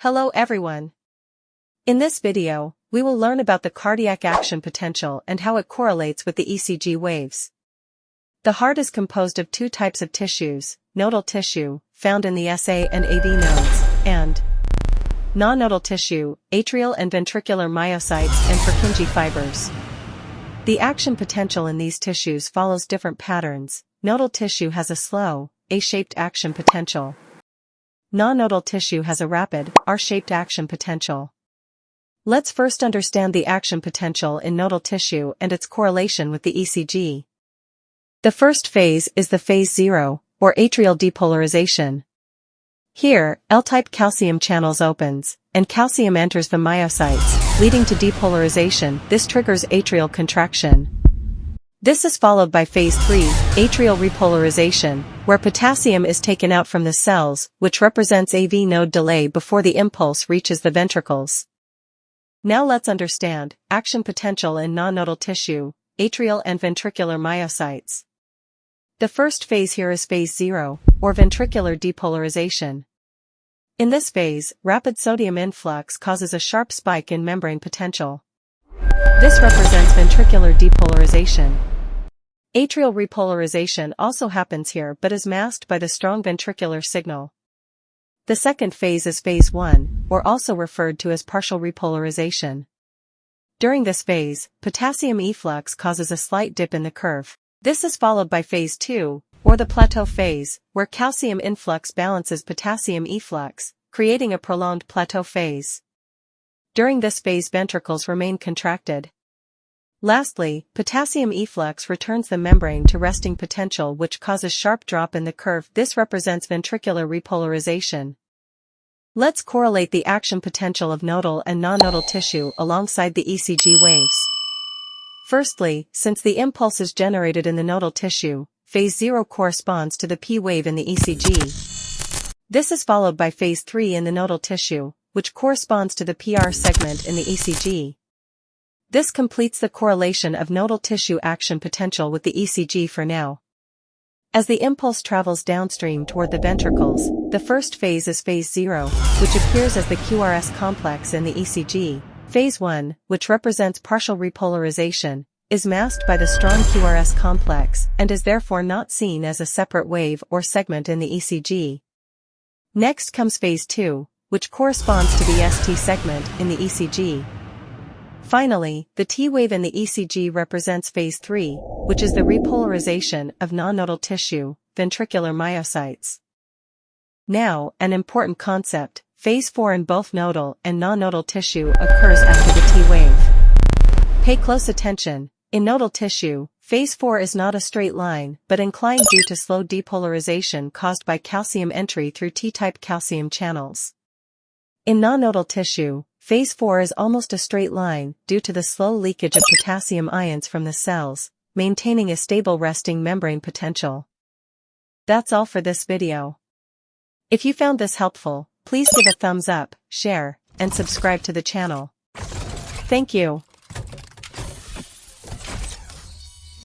Hello everyone. In this video, we will learn about the cardiac action potential and how it correlates with the ECG waves. The heart is composed of two types of tissues: nodal tissue, found in the SA and AV nodes, and non-nodal tissue, atrial and ventricular myocytes and Purkinje fibers. The action potential in these tissues follows different patterns. Nodal tissue has a slow, A-shaped action potential. Non-nodal tissue has a rapid, R-shaped action potential. Let's first understand the action potential in nodal tissue and its correlation with the ECG. The first phase is the phase 0, or atrial depolarization. Here, L-type calcium channels opens, and calcium enters the myocytes, leading to depolarization. This triggers atrial contraction. This is followed by phase 3, atrial repolarization, where potassium is taken out from the cells, which represents AV node delay before the impulse reaches the ventricles. Now let's understand action potential in non-nodal tissue, atrial and ventricular myocytes. The first phase here is phase 0, or ventricular depolarization. In this phase, rapid sodium influx causes a sharp spike in membrane potential. This represents ventricular depolarization. Atrial repolarization also happens here but is masked by the strong ventricular signal. The second phase is phase 1, or also referred to as partial repolarization. During this phase, potassium efflux causes a slight dip in the curve. This is followed by phase 2, or the plateau phase, where calcium influx balances potassium efflux, creating a prolonged plateau phase. During this phase, ventricles remain contracted. Lastly, potassium efflux returns the membrane to resting potential, which causes sharp drop in the curve. This represents ventricular repolarization. Let's correlate the action potential of nodal and non-nodal tissue alongside the ECG waves. Firstly, since the impulse is generated in the nodal tissue, phase 0 corresponds to the P wave in the ECG. This is followed by phase 3 in the nodal tissue, which corresponds to the PR segment in the ECG. This completes the correlation of nodal tissue action potential with the ECG for now. As the impulse travels downstream toward the ventricles, the first phase is phase 0, which appears as the QRS complex in the ECG. Phase 1, which represents partial repolarization, is masked by the strong QRS complex and is therefore not seen as a separate wave or segment in the ECG. Next comes phase 2, which corresponds to the ST segment in the ECG. Finally, the T wave in the ECG represents phase 3, which is the repolarization of non-nodal tissue, ventricular myocytes. Now, an important concept: phase 4 in both nodal and non-nodal tissue occurs after the T wave. Pay close attention. In nodal tissue, phase 4 is not a straight line but inclined due to slow depolarization caused by calcium entry through T-type calcium channels. In non-nodal tissue, phase 4 is almost a straight line due to the slow leakage of potassium ions from the cells, maintaining a stable resting membrane potential. That's all for this video. If you found this helpful, please give a thumbs up, share, and subscribe to the channel. Thank you.